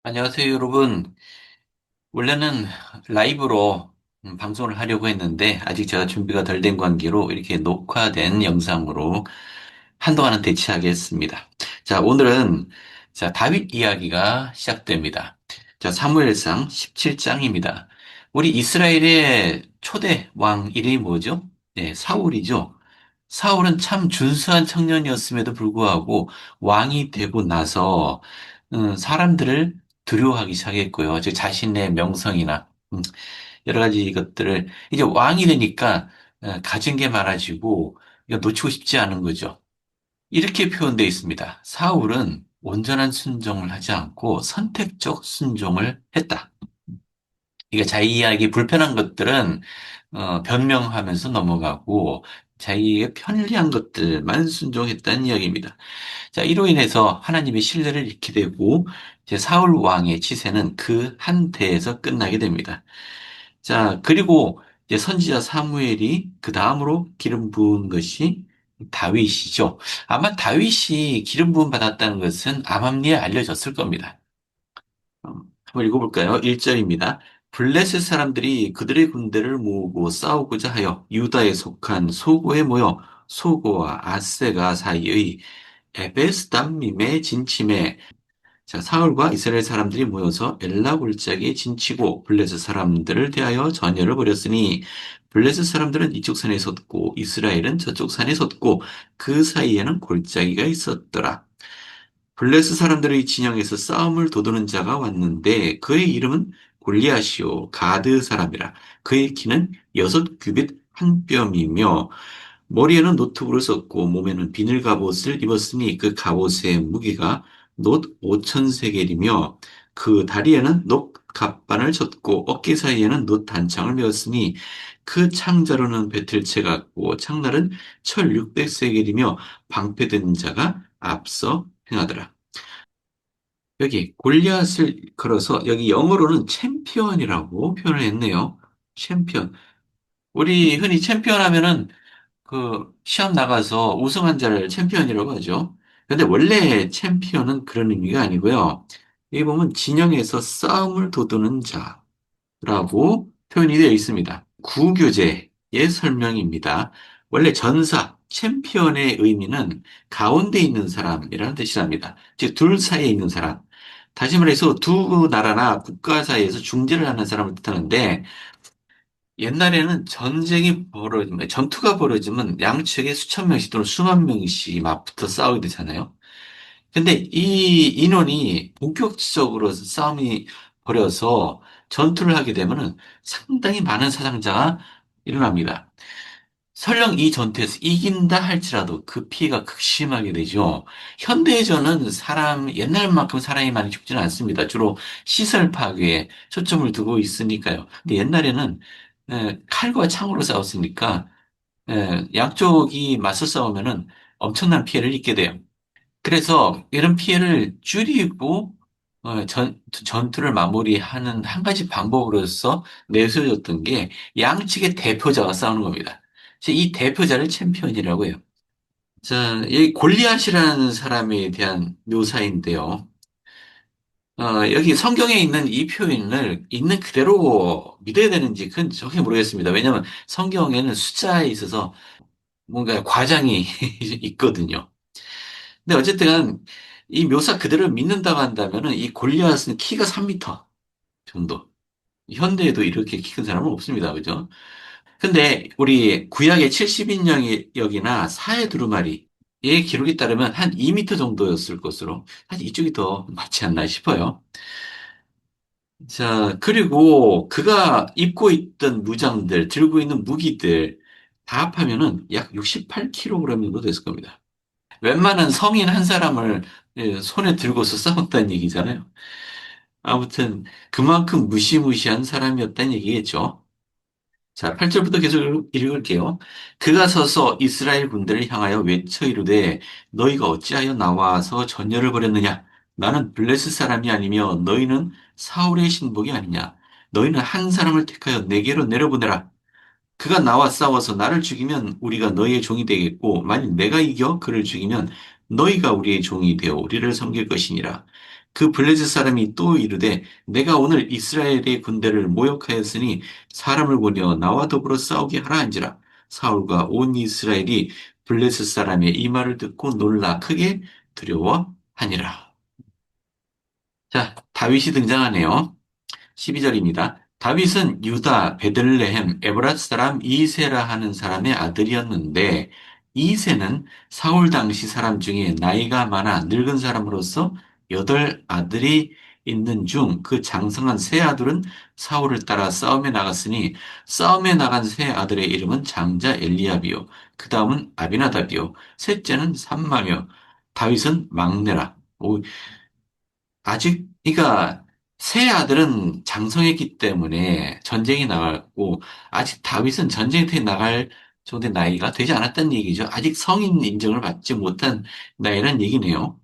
안녕하세요, 여러분. 원래는 라이브로 방송을 하려고 했는데, 아직 제가 준비가 덜 된 관계로 이렇게 녹화된 영상으로 한동안은 대체하겠습니다. 자, 오늘은, 자, 다윗 이야기가 시작됩니다. 자, 사무엘상 17장입니다. 우리 이스라엘의 초대 왕 이름이 뭐죠? 네, 사울이죠. 사울은 참 준수한 청년이었음에도 불구하고 왕이 되고 나서 사람들을 두려워하기 시작했고요. 즉 자신의 명성이나 여러 가지 것들을 이제 왕이 되니까 가진 게 많아지고 이거 놓치고 싶지 않은 거죠. 이렇게 표현되어 있습니다. 사울은 온전한 순종을 하지 않고 선택적 순종을 했다. 이게 자기에게 불편한 것들은 변명하면서 넘어가고 자기에게 편리한 것들만 순종했다는 이야기입니다. 자, 이로 인해서 하나님의 신뢰를 잃게 되고 이제 사울 왕의 치세는 그 한 대에서 끝나게 됩니다. 자, 그리고 이제 선지자 사무엘이 그 다음으로 기름 부은 것이 다윗이죠. 아마 다윗이 기름 부음 받았다는 것은 암암리에 알려졌을 겁니다. 한번 읽어볼까요? 1절입니다. 블레셋 사람들이 그들의 군대를 모으고 싸우고자 하여 유다에 속한 소고에 모여 소고와 아세가 사이의 에베스담림에 진침해. 자, 사울과 이스라엘 사람들이 모여서 엘라 골짜기에 진치고 블레셋 사람들을 대하여 전열을 벌였으니 블레셋 사람들은 이쪽 산에 섰고 이스라엘은 저쪽 산에 섰고 그 사이에는 골짜기가 있었더라. 블레스 사람들의 진영에서 싸움을 도두는 자가 왔는데 그의 이름은 골리앗이요 가드 사람이라. 그의 키는 6규빗 한 뼘이며 머리에는 노트북을 썼고 몸에는 비늘 갑옷을 입었으니 그 갑옷의 무게가 놋 5천 세겔이며 그 다리에는 놋 갑반을 쳤고 어깨 사이에는 놋 단창을 메었으니 그 창자로는 배틀채 같고 창날은 철 600세겔이며 방패든 자가 앞서 행하더라. 여기 골리앗을 걸어서 여기 영어로는 챔피언이라고 표현을 했네요. 챔피언. 우리 흔히 챔피언 하면은 그 시합 나가서 우승한 자를 챔피언이라고 하죠. 근데 원래 챔피언은 그런 의미가 아니고요. 여기 보면 진영에서 싸움을 도두는 자라고 표현이 되어 있습니다. 구교제의 설명입니다. 원래 전사, 챔피언의 의미는 가운데 있는 사람이라는 뜻이랍니다. 즉, 둘 사이에 있는 사람. 다시 말해서 두 나라나 국가 사이에서 중재를 하는 사람을 뜻하는데, 옛날에는 전투가 벌어지면 양측에 수천 명씩 또는 수만 명씩 맞붙어 싸우게 되잖아요. 근데 이 인원이 본격적으로 싸움이 벌여서 전투를 하게 되면은 상당히 많은 사상자가 일어납니다. 설령 이 전투에서 이긴다 할지라도 그 피해가 극심하게 되죠. 현대에서는 옛날만큼 사람이 많이 죽지는 않습니다. 주로 시설 파괴에 초점을 두고 있으니까요. 근데 옛날에는 칼과 창으로 싸웠으니까 양쪽이 맞서 싸우면은 엄청난 피해를 입게 돼요. 그래서 이런 피해를 줄이고 전투를 마무리하는 한 가지 방법으로서 내세워졌던 게 양측의 대표자가 싸우는 겁니다. 그래서 이 대표자를 챔피언이라고 해요. 자, 이 골리앗이라는 사람에 대한 묘사인데요. 여기 성경에 있는 이 표현을 있는 그대로 믿어야 되는지 그건 정확히 모르겠습니다. 왜냐하면 성경에는 숫자에 있어서 뭔가 과장이 있거든요. 근데 어쨌든 이 묘사 그대로 믿는다고 한다면은 이 골리앗은 키가 3미터 정도. 현대에도 이렇게 키 큰 사람은 없습니다. 그죠? 근데 우리 구약의 70인역이나 사해 두루마리의 기록에 따르면 한 2미터 정도였을 것으로 사실 이쪽이 더 맞지 않나 싶어요. 자, 그리고 그가 입고 있던 무장들, 들고 있는 무기들 다 합하면은 약 68kg 정도 됐을 겁니다. 웬만한 성인 한 사람을 손에 들고서 싸웠다는 얘기잖아요. 아무튼 그만큼 무시무시한 사람이었다는 얘기겠죠. 자, 8절부터 계속 읽을게요. 그가 서서 이스라엘 군대를 향하여 외쳐 이르되 너희가 어찌하여 나와서 전열을 벌였느냐? 나는 블레셋 사람이 아니며 너희는 사울의 신복이 아니냐? 너희는 한 사람을 택하여 내게로 내려보내라. 그가 나와 싸워서 나를 죽이면 우리가 너희의 종이 되겠고 만일 내가 이겨 그를 죽이면 너희가 우리의 종이 되어 우리를 섬길 것이니라. 그 블레셋 사람이 또 이르되 내가 오늘 이스라엘의 군대를 모욕하였으니 사람을 보내어 나와 더불어 싸우게 하라 한지라. 사울과 온 이스라엘이 블레셋 사람의 이 말을 듣고 놀라 크게 두려워하니라. 자, 다윗이 등장하네요. 12절입니다. 다윗은 유다 베들레헴 에브라스 사람 이세라 하는 사람의 아들이었는데 이세는 사울 당시 사람 중에 나이가 많아 늙은 사람으로서 여덟 아들이 있는 중 그 장성한 세 아들은 사울을 따라 싸움에 나갔으니 싸움에 나간 세 아들의 이름은 장자 엘리압이요 그 다음은 아비나답이요 셋째는 삼마며 다윗은 막내라. 아직, 그러니까 세 아들은 장성했기 때문에 전쟁에 나갔고, 아직 다윗은 전쟁터에 나갈 정도의 나이가 되지 않았다는 얘기죠. 아직 성인 인정을 받지 못한 나이란 얘기네요.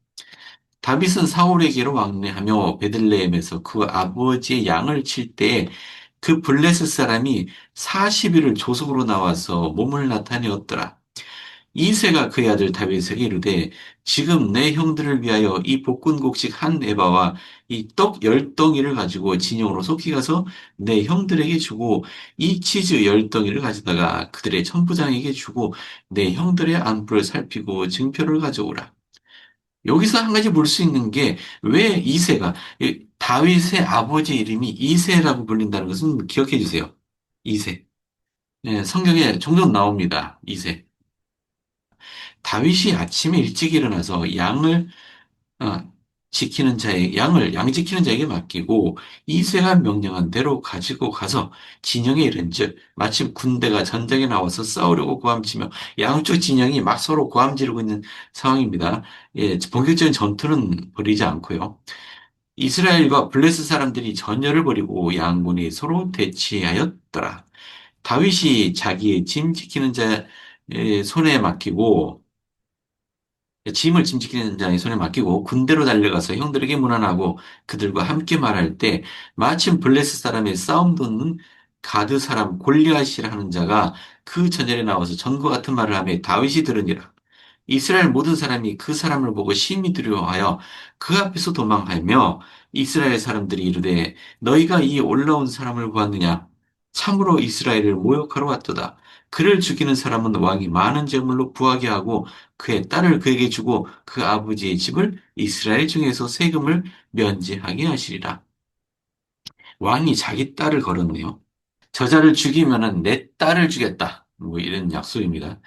다윗은 사울에게로 왕래하며 베들레헴에서 그 아버지의 양을 칠 때에 그 블레셋 사람이 40일을 조속으로 나와서 몸을 나타내었더라. 이새가 그의 아들 다윗에게 이르되 지금 내 형들을 위하여 이 볶은 곡식 한 에바와 이 떡 열 덩이를 가지고 진영으로 속히 가서 내 형들에게 주고 이 치즈 열 덩이를 가져다가 그들의 천부장에게 주고 내 형들의 안부를 살피고 증표를 가져오라. 여기서 한 가지 볼 수 있는 게 왜 이새가 다윗의 아버지 이름이 이새라고 불린다는 것은 기억해 주세요. 이새. 예, 성경에 종종 나옵니다. 이새. 다윗이 아침에 일찍 일어나서 어, 양 지키는 자에게 맡기고 이새가 명령한 대로 가지고 가서 진영에 이른즉 마침 군대가 전장에 나와서 싸우려고 고함치며 양쪽 진영이 막 서로 고함 지르고 있는 상황입니다. 예, 본격적인 전투는 벌이지 않고요. 이스라엘과 블레스 사람들이 전열을 벌이고 양군이 서로 대치하였더라. 다윗이 자기의 짐 지키는 자의 손에 맡기고 짐을 짐지키는 자의 손에 맡기고 군대로 달려가서 형들에게 문안하고 그들과 함께 말할 때 마침 블레스 사람의 싸움 돋는 가드 사람 골리앗이라 하는 자가 그 전열에 나와서 전과 같은 말을 하며 다윗이 들으니라. 이스라엘 모든 사람이 그 사람을 보고 심히 두려워하여 그 앞에서 도망하며 이스라엘 사람들이 이르되 너희가 이 올라온 사람을 보았느냐? 참으로 이스라엘을 모욕하러 왔도다. 그를 죽이는 사람은 왕이 많은 재물로 부하게 하고 그의 딸을 그에게 주고 그 아버지의 집을 이스라엘 중에서 세금을 면제하게 하시리라. 왕이 자기 딸을 걸었네요. 저자를 죽이면은 내 딸을 주겠다. 뭐 이런 약속입니다.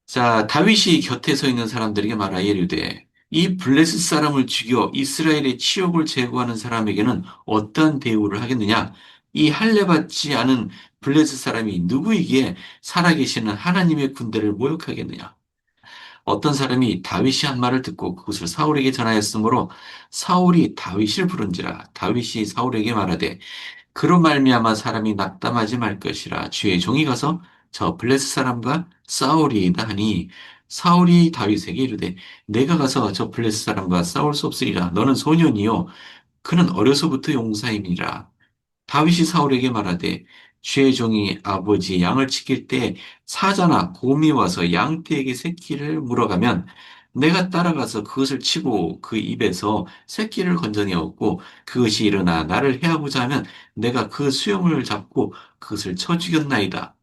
자, 다윗이 곁에 서 있는 사람들에게 말하여 이르되 이 블레셋 사람을 죽여 이스라엘의 치욕을 제거하는 사람에게는 어떠한 대우를 하겠느냐? 이 할례받지 않은 블레셋 사람이 누구이기에 살아계시는 하나님의 군대를 모욕하겠느냐? 어떤 사람이 다윗이 한 말을 듣고 그것을 사울에게 전하였으므로 사울이 다윗을 부른지라 다윗이 사울에게 말하되 그로 말미암아 사람이 낙담하지 말 것이라 주의 종이 가서 저 블레스 사람과 싸우리이다 하니 사울이 다윗에게 이르되 내가 가서 저 블레스 사람과 싸울 수 없으리라 너는 소년이요 그는 어려서부터 용사임이라 다윗이 사울에게 말하되 주의 종이 아버지 양을 지킬 때 사자나 곰이 와서 양떼에게 새끼를 물어가면 내가 따라가서 그것을 치고 그 입에서 새끼를 건져내었고 그것이 일어나 나를 해하고자 하면 내가 그 수염을 잡고 그것을 쳐 죽였나이다.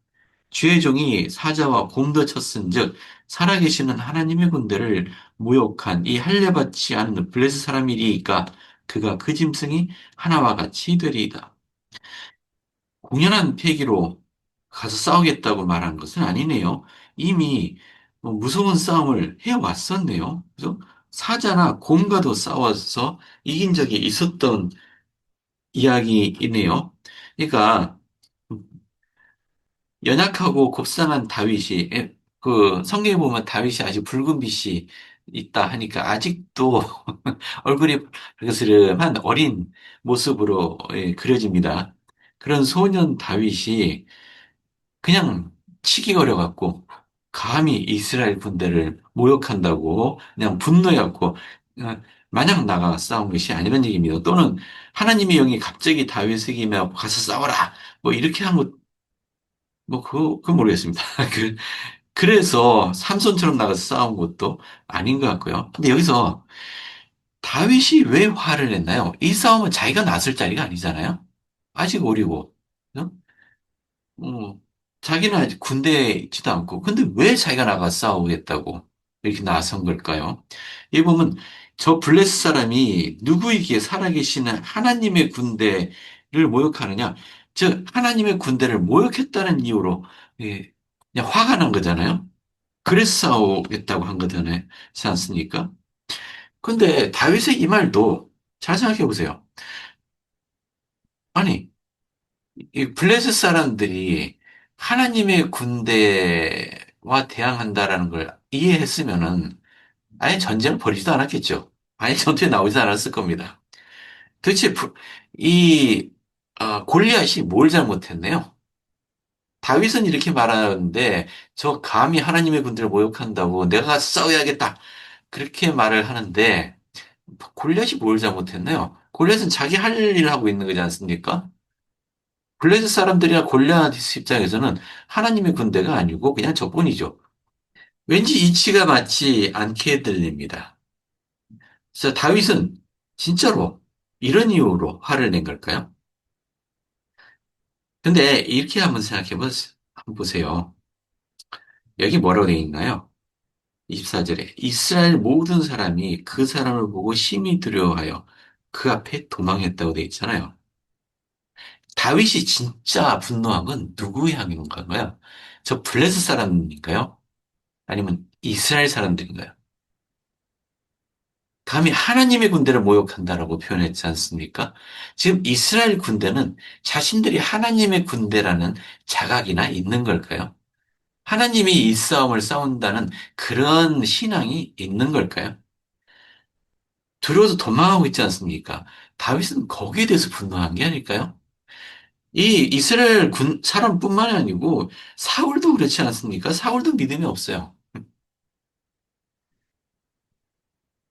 주의 종이 사자와 곰도 쳤은즉 살아계시는 하나님의 군대를 모욕한 이 할례받지 않는 블레스 사람이리이까 그가 그 짐승이 하나와 같이 되리이다. 공연한 패기로 가서 싸우겠다고 말한 것은 아니네요. 이미 뭐 무서운 싸움을 해왔었네요. 그래서 사자나 곰과도 싸워서 이긴 적이 있었던 이야기이네요. 그러니까 연약하고 곱상한 다윗이 그 성경에 보면 다윗이 아직 붉은 빛이 있다 하니까 아직도 얼굴이 붉으스름한 어린 모습으로 그려집니다. 그런 소년 다윗이 그냥 치기 어려갖고 감히 이스라엘 군대를 모욕한다고 그냥 분노해갖고 마냥 나가 싸운 것이 아니란 얘기입니다. 또는 하나님의 영이 갑자기 다윗에게 임하고 가서 싸워라 뭐 이렇게 한 것, 뭐 그거 모르겠습니다. 그래서 삼손처럼 나가서 싸운 것도 아닌 것 같고요. 근데 여기서 다윗이 왜 화를 냈나요? 이 싸움은 자기가 나설 자리가 아니잖아요. 아직 어리고, 어? 어, 자기는 아직 군대에 있지도 않고, 근데 왜 자기가 나가 싸우겠다고 이렇게 나선 걸까요? 이 보면 저 블레스 사람이 누구이기에 살아계시는 하나님의 군대를 모욕하느냐? 즉, 하나님의 군대를 모욕했다는 이유로 예, 그냥 화가 난 거잖아요. 그래서 싸우겠다고 한 거잖아요. 그렇지 않습니까? 근데 다윗의 이 말도 잘 생각해 보세요. 아니, 이 블레셋 사람들이 하나님의 군대와 대항한다라는 걸 이해했으면은 아예 전쟁을 벌이지도 않았겠죠. 아예 전투에 나오지도 않았을 겁니다. 도대체 이 골리앗이 뭘 잘못했네요? 다윗은 이렇게 말하는데 저 감히 하나님의 군대를 모욕한다고 내가 가서 싸워야겠다. 그렇게 말을 하는데 골리앗이 뭘 잘못했나요? 골리앗은 자기 할 일을 하고 있는 거지 않습니까? 블레셋 사람들이나 골리앗 입장에서는 하나님의 군대가 아니고 그냥 저뿐이죠. 왠지 이치가 맞지 않게 들립니다. 그래서 다윗은 진짜로 이런 이유로 화를 낸 걸까요? 근데 이렇게 한번 한번 보세요. 여기 뭐라고 되어 있나요? 24절에 이스라엘 모든 사람이 그 사람을 보고 심히 두려워하여 그 앞에 도망했다고 되어 있잖아요. 다윗이 진짜 분노한 건 누구 향인 건가요? 저 블레셋 사람인가요? 아니면 이스라엘 사람들인가요? 감히 하나님의 군대를 모욕한다라고 표현했지 않습니까? 지금 이스라엘 군대는 자신들이 하나님의 군대라는 자각이나 있는 걸까요? 하나님이 이 싸움을 싸운다는 그런 신앙이 있는 걸까요? 두려워서 도망하고 있지 않습니까? 다윗은 거기에 대해서 분노한 게 아닐까요? 이 이스라엘 사람뿐만이 아니고 사울도 그렇지 않습니까? 사울도 믿음이 없어요.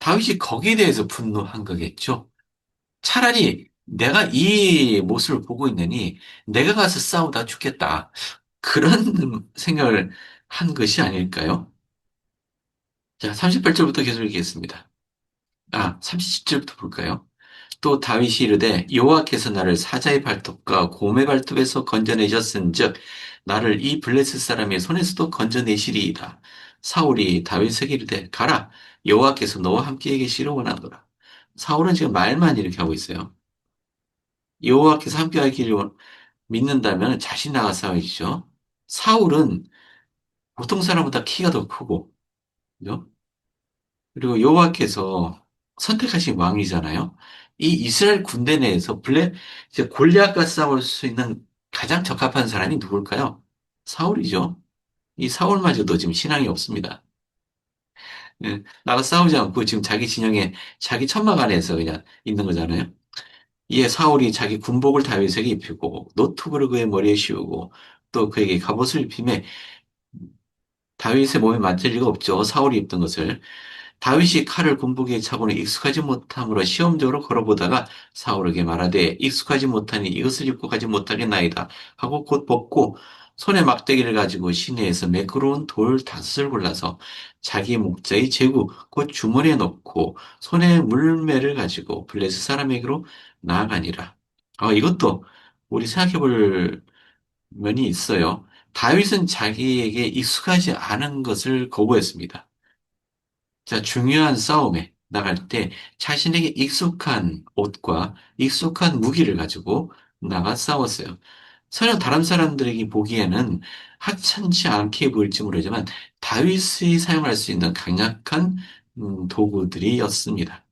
다윗이 거기에 대해서 분노한 거겠죠. 차라리 내가 이 모습을 보고 있느니 내가 가서 싸우다 죽겠다. 그런 생각을 한 것이 아닐까요? 자, 38절부터 계속 읽겠습니다. 37절부터 볼까요? 또 다윗이 이르되 여호와께서 나를 사자의 발톱과 곰의 발톱에서 건져내셨은즉 나를 이 블레셋 사람의 손에서도 건져내시리이다. 사울이 다윗에게 이르되 가라 여호와께서 너와 함께 계시기를 원하노라. 사울은 지금 말만 이렇게 하고 있어요. 여호와께서 함께 하기를 믿는다면 자신 나가 싸우시죠. 사울은 보통 사람보다 키가 더 크고, 그죠? 그리고 여호와께서 선택하신 왕이잖아요. 이 이스라엘 군대 내에서 이제 골리앗과 싸울 수 있는 가장 적합한 사람이 누굴까요? 사울이죠. 이 사울마저도 지금 신앙이 없습니다. 예, 나가 싸우지 않고 지금 자기 진영에 자기 천막 안에서 그냥 있는 거잖아요. 이에 사울이 자기 군복을 다윗에게 입히고 노트구를 그의 머리에 씌우고 또 그에게 갑옷을 입히매 다윗의 몸에 맞을 리가 없죠. 사울이 입던 것을. 다윗이 칼을 군복에 차고는 익숙하지 못함으로 시험적으로 걸어보다가 사울에게 말하되 익숙하지 못하니 이것을 입고 가지 못하겠나이다 하고 곧 벗고 손에 막대기를 가지고 시내에서 매끄러운 돌 다섯을 골라서 자기 목자의 제구 곧 주머니에 넣고 손에 물매를 가지고 블레셋 사람에게로 나아가니라. 이것도 우리 생각해 볼 면이 있어요. 다윗은 자기에게 익숙하지 않은 것을 거부했습니다. 자, 중요한 싸움에 나갈 때 자신에게 익숙한 옷과 익숙한 무기를 가지고 나가 싸웠어요. 설령 다른 사람들에게 보기에는 하찮지 않게 보일지 모르지만 다윗이 사용할 수 있는 강력한 도구들이었습니다.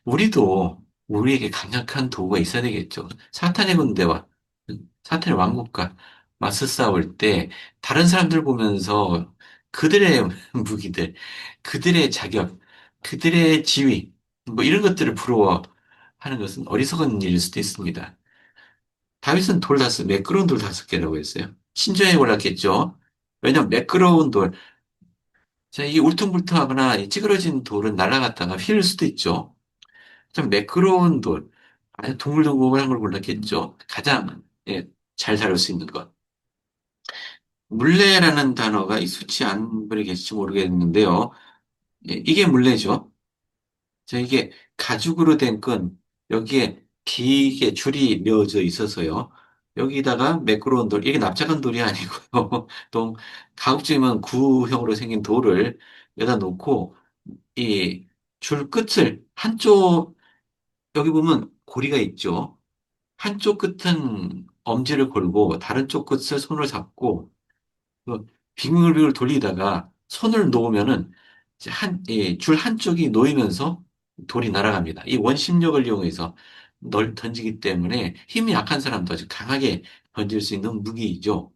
우리도 우리에게 강력한 도구가 있어야 되겠죠. 사탄의 군대와 사탄의 왕국과 맞서 싸울 때 다른 사람들 보면서 그들의 무기들, 그들의 자격, 그들의 지위, 뭐 이런 것들을 부러워하는 것은 어리석은 일일 수도 있습니다. 다윗은 매끄러운 돌 다섯 개라고 했어요. 신중하게 골랐겠죠. 왜냐하면 매끄러운 돌, 자, 이게 울퉁불퉁하거나 이 찌그러진 돌은 날아갔다가 휘를 수도 있죠. 좀 매끄러운 돌, 아주 동글동글한 걸 골랐겠죠. 가장 잘 다룰 수 있는 것. 물레라는 단어가 익숙치 않은 분이 계실지 모르겠는데요. 예, 이게 물레죠. 이게 가죽으로 된 건 여기에 길게 줄이 메어져 있어서요. 여기다가 매끄러운 돌, 이게 납작한 돌이 아니고요. 또 가급적이면 구형으로 생긴 돌을 여기다 놓고 이 줄 끝을 한쪽, 여기 보면 고리가 있죠. 한쪽 끝은 엄지를 걸고 다른 쪽 끝을 손을 잡고 그 빙글빙글 돌리다가 손을 놓으면은 이제 줄 한쪽이 놓이면서 돌이 날아갑니다. 이 원심력을 이용해서 널 던지기 때문에 힘이 약한 사람도 아주 강하게 던질 수 있는 무기이죠.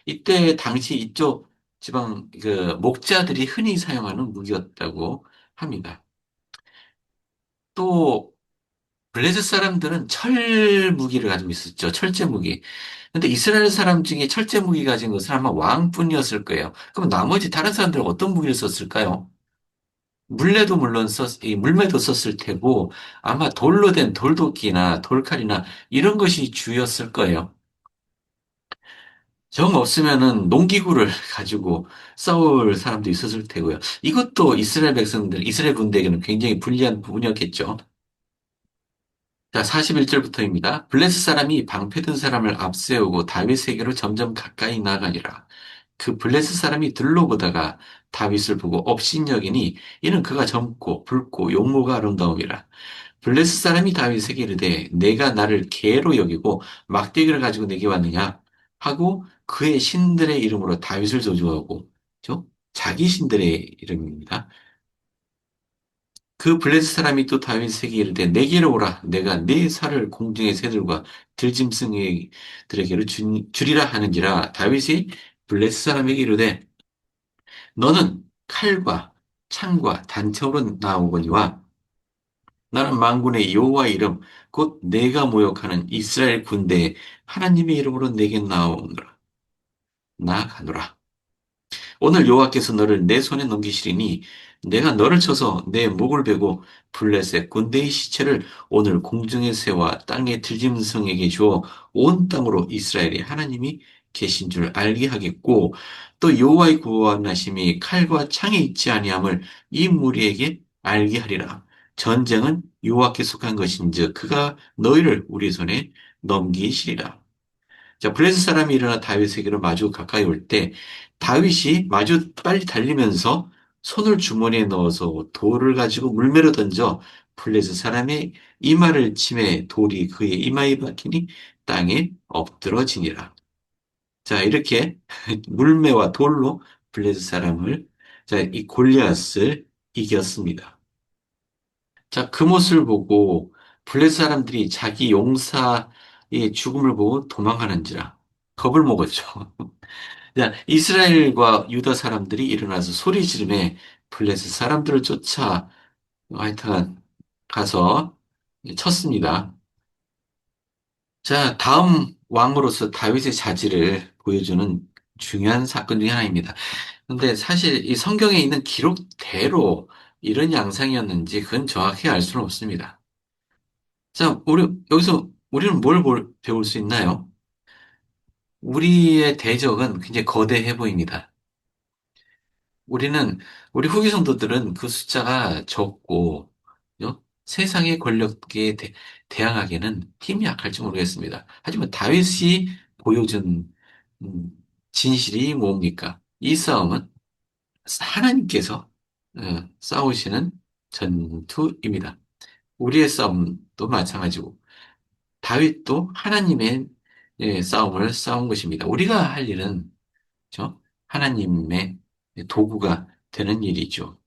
이때 당시 이쪽 지방 그 목자들이 흔히 사용하는 무기였다고 합니다. 또 블레셋 사람들은 철 무기를 가지고 있었죠. 철제 무기. 근데 이스라엘 사람 중에 철제 무기 가진 것은 아마 왕뿐이었을 거예요. 그럼 나머지 다른 사람들은 어떤 무기를 썼을까요? 물레도 물론 이 물매도 썼을 테고 아마 돌로 된 돌도끼나 돌칼이나 이런 것이 주였을 거예요. 정 없으면은 농기구를 가지고 싸울 사람도 있었을 테고요. 이것도 이스라엘 백성들, 이스라엘 군대에게는 굉장히 불리한 부분이었겠죠. 자, 41절부터입니다. 블레스 사람이 방패든 사람을 앞세우고 다윗에게로 점점 가까이 나가니라. 그 블레스 사람이 들러보다가 다윗을 보고 업신여기니 이는 그가 젊고 붉고 용모가 아름다움이라. 블레스 사람이 다윗에게 이르되 내가 나를 개로 여기고 막대기를 가지고 내게 왔느냐 하고 그의 신들의 이름으로 다윗을 저주하고 죠? 자기 신들의 이름입니다. 그 블레셋 사람이 또 다윗에게 이르되 내게로 오라 내가 네 살을 공중의 새들과 들짐승들에게로 주리라 하는지라 다윗이 블레셋 사람에게 이르되 너는 칼과 창과 단창으로 나오거니와 나는 만군의 여호와 이름 곧 내가 모욕하는 이스라엘 군대의 하나님의 이름으로 내게 나오노라 나아가노라. 오늘 여호와께서 너를 내 손에 넘기시리니 내가 너를 쳐서 내 목을 베고 블레셋 군대의 시체를 오늘 공중의 새와 땅의 들짐승에게 주어 온 땅으로 이스라엘의 하나님이 계신 줄 알게 하겠고 또 여호와의 구원하심이 칼과 창에 있지 아니함을 이 무리에게 알게 하리라. 전쟁은 여호와께 속한 것인즉 그가 너희를 우리 손에 넘기시리라. 자, 블레셋 사람이 일어나 다윗에게로 마주 가까이 올 때 다윗이 마주 빨리 달리면서 손을 주머니에 넣어서 돌을 가지고 물매로 던져 블레셋 사람의 이마를 치매 돌이 그의 이마에 박히니 땅에 엎드러지니라. 자, 이렇게 물매와 돌로 블레셋 사람을 자, 이 골리앗을 이겼습니다. 자, 그 모습을 보고 블레셋 사람들이 자기 용사의 죽음을 보고 도망하는지라 겁을 먹었죠. 자, 이스라엘과 유다 사람들이 일어나서 소리 지르며 블레셋 사람들을 쫓아 하여튼 가서 쳤습니다. 자, 다음 왕으로서 다윗의 자질을 보여주는 중요한 사건 중에 하나입니다. 근데 사실 이 성경에 있는 기록대로 이런 양상이었는지 그건 정확히 알 수는 없습니다. 자, 여기서 우리는 배울 수 있나요? 우리의 대적은 굉장히 거대해 보입니다. 우리는, 우리 후기 성도들은 그 숫자가 적고, 세상의 권력에 대항하기에는 힘이 약할지 모르겠습니다. 하지만 다윗이 보여준 음, 진실이 뭡니까? 이 싸움은 하나님께서 싸우시는 전투입니다. 우리의 싸움도 마찬가지고, 다윗도 하나님의 싸움을 싸운 것입니다. 우리가 할 일은 하나님의 도구가 되는 일이죠.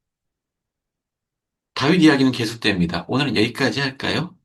다윗 이야기는 계속됩니다. 오늘은 여기까지 할까요?